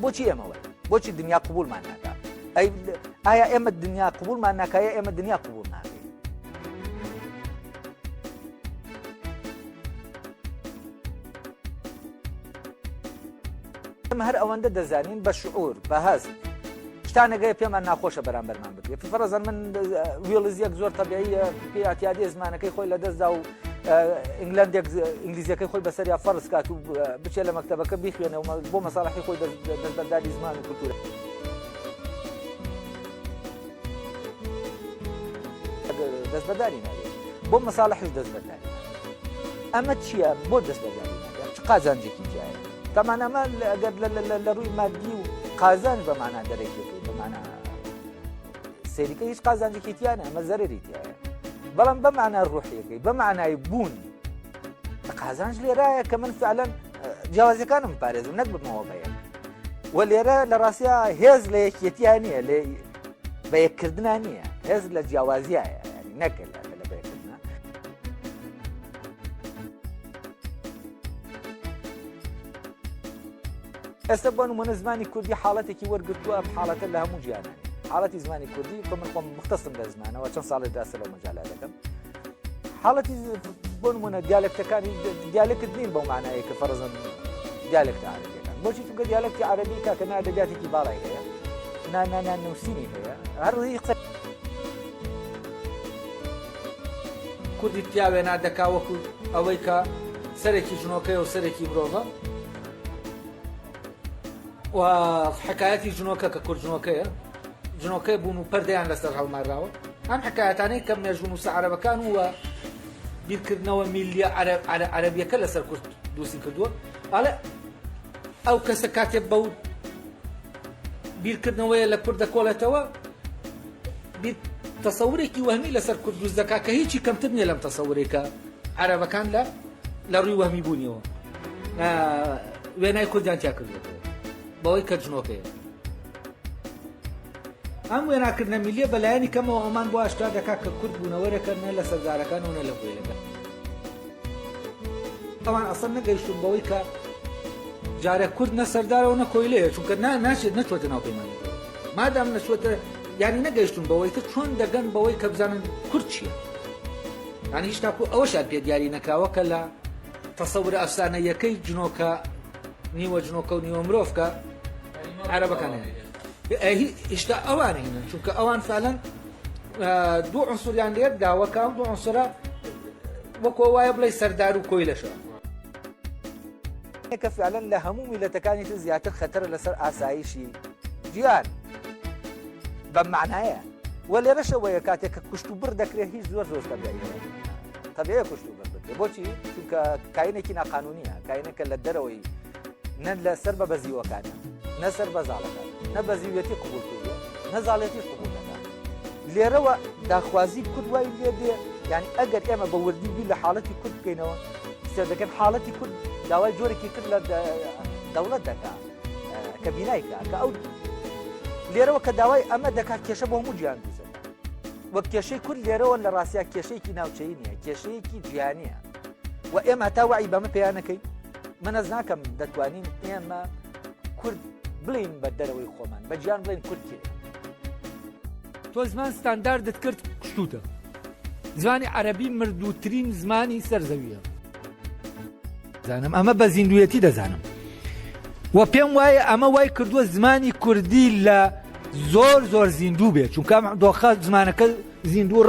بۆچی ئێمەوە بۆچی دنیا قبولمان ناکات ئایا ئێمە دنیا قبولمان ناکایە ئێمە دنیا قبول ناکەین ئێمە هەر ئەوەندە دەزانین بە شعور بە هەست شتانەگەی پێمان ناخۆشە بەرامبەرمان بکرێت فەرەزەن من وێڵزیەک زۆر تەبیعیە پێ ئاتیادی زمانەکەی خۆی لەدەستدا و ئینگلندێک ئینگلیزیەکەی خۆی بەسەریا فەرز کات و بچێت لە مەکتەبەکە بیخوێنەوە بۆ مەساڵحی خۆی دەستبەرداری زمان و کولتورە دەستبەرداری نابێت بۆ مەساڵحش دەستبەرداری ئەمە چییە بۆ دەستبەرداری نابێت چ قازانجێکی تایە تامان ئەمە ئەگەر لە ڕووی مادی و قازانج بەمانە دەرەکێتی بەمانە سەیریکە هیچ قازانجێکی تیانە ئەمە زەرری تایە بەڵام بەمانە ڕوحیەکەی بەمانای بوون قازانج لێرایە کە من فعلەن جیاوازیەکانم پارێزم نەک بمەوە بەیەک و لێرە لە ڕاستیە هێز لە یەکێتیان نییە لێ بە یەککردنا نییە هێز لە جیاوازیایە ینی نەکرد لە بەیەکردنا ئێستا بۆ نمونە زمانی کوردی حاڵەتێکی وەرگرتووە ئەم حاڵەتە لە هەموو جیهانانی حاڵەتی زمانی کوردی کە من خۆم مختصم لە زمانەوە چەند ساڵێک داسە لەو مەجالا دەکەم حاڵەتی بۆ نمونە دیالێکتەکانی دیالێکت نین بەو معنایە کە فەرزەن دیالێکتە عەرەبیەکان بۆچی چونکە دیالێکتی عەرەبی کە ئەدەبیاتێکی باڵای هەیە نووسینی هەیە هەروەی قسە کوردی پیاوێنا دەکا وەکو ئەوەی کە سەرێکی ژنۆکەیە و سەرێکی مرۆڤە و حکایەتی ژنۆکە کە کورد ژنۆکەی بوون و پەردەیان لەسەر هەڵماراوە ئەم حکایەتانەی کەم نێژون و عەرەبەکان وە بیرکردنەوە میلیە عەرەبیەکە لەسەر کورد دووسی کردووە ئاڵێ ئەو کەسە کاتێک بەو بیرکردنەوەیە لە کورد دەکۆڵێتەوە تەسەورێکی وەهمی لەسەر کورد دروست دەکات کە هیچی کەمتر نییە لەم تەسەورێکە عەرەبەکان لە ڕووی وەهمی بوونیەوە وێنای کوردیان تیا کردێتەوە بەوەی کە ژنۆکەیە ئەم وێناکردنە میلیە بەلایەنی کەمەوە ئەمان بۆ ئاشکرا دەکات کە کورد بوونەوەرەکە نە لە سەردارەکان و نە لە هۆیەکە ئەوان ئەسڵ نەگەیشتون بەوەی کە جارە کورد نە سەردارەوە نە کۆیلەیە چونکە ناچێت نەچۆتە ناو پەیمانەکەوە مادام نەچۆتە یعنی نەگەیشتون بەوەی کە چۆن دەگەن بەوەی کە بزانن کورد چییە یعنی هیچ تاکو ئەوەشان پێ دیاری نەکراوە کە لە تەسەورە ئەفسانەیەکەی جنۆکە نیوە جنۆکە و نیوە مرۆڤکە عەرەبەکان هێشتا ئەوان هینن چونکە ئەوان فعلەن دوو عنسوریان لێت داوەکە ئەم دوو عنسورە وەکو وایە بڵێ سەردار و کۆیلەشە کە فعلەن لە هەموو میلەتەکانی تر زیاتر خەتەرە لەسەر ئاسایشی گیان بەم معنایە وە لێرەشەوەیە کاتێک کە کوشت و بڕ دەکرێت هیچ زۆر تەبیعیە کوشت و بڕ بکرێت بۆچی چونکە کاینێکی ناقانونیە کاینێکە لە دەرەوەی نە لەسەر بە بەزیوەکانە نە سەر بەزاڵەکان نە بەزیوێتی قبول کردووە نە زاڵێتی قبول دەکات لێرەوە داخوازی کورد وای لێ دێ یعنی ئەگەر ئێمە بە وردی بی لە حاڵەتی کورد بکەینەوە سێر دەکەن حاڵەتی کورد داوای جۆرێکی کرد لە دەوڵەت دەکات کە بینایکە کە ئەو لێرەوە کە داوای ئەمە دەکات کێشە بۆ هەموو گیان دووسە وەک کێشەی کورد لێرەوە لە ڕاستیا کێشەیەکی ناوچەیی نییە کێشەیەکی جیهانیە و ئێمە هەتا وعی بەمە پێیان نەکەین من ئەز ناکەم دەتوانین ئێمە کورد بڵین بە دەرەوەی خۆمان بە گیان بڵین کورد کێ تۆ زمان ستانداردت کرد کشتوتە زمانی عەرەبی مردووترین زمانی سەرزەویە زانم ئەمە بە زیندوویەتی دەزانم و پێم وایە ئەمە وای کردووە زمانی کوردی لە زۆر زیندوو بێت چونکە دۆخە زمانەکە زیندوو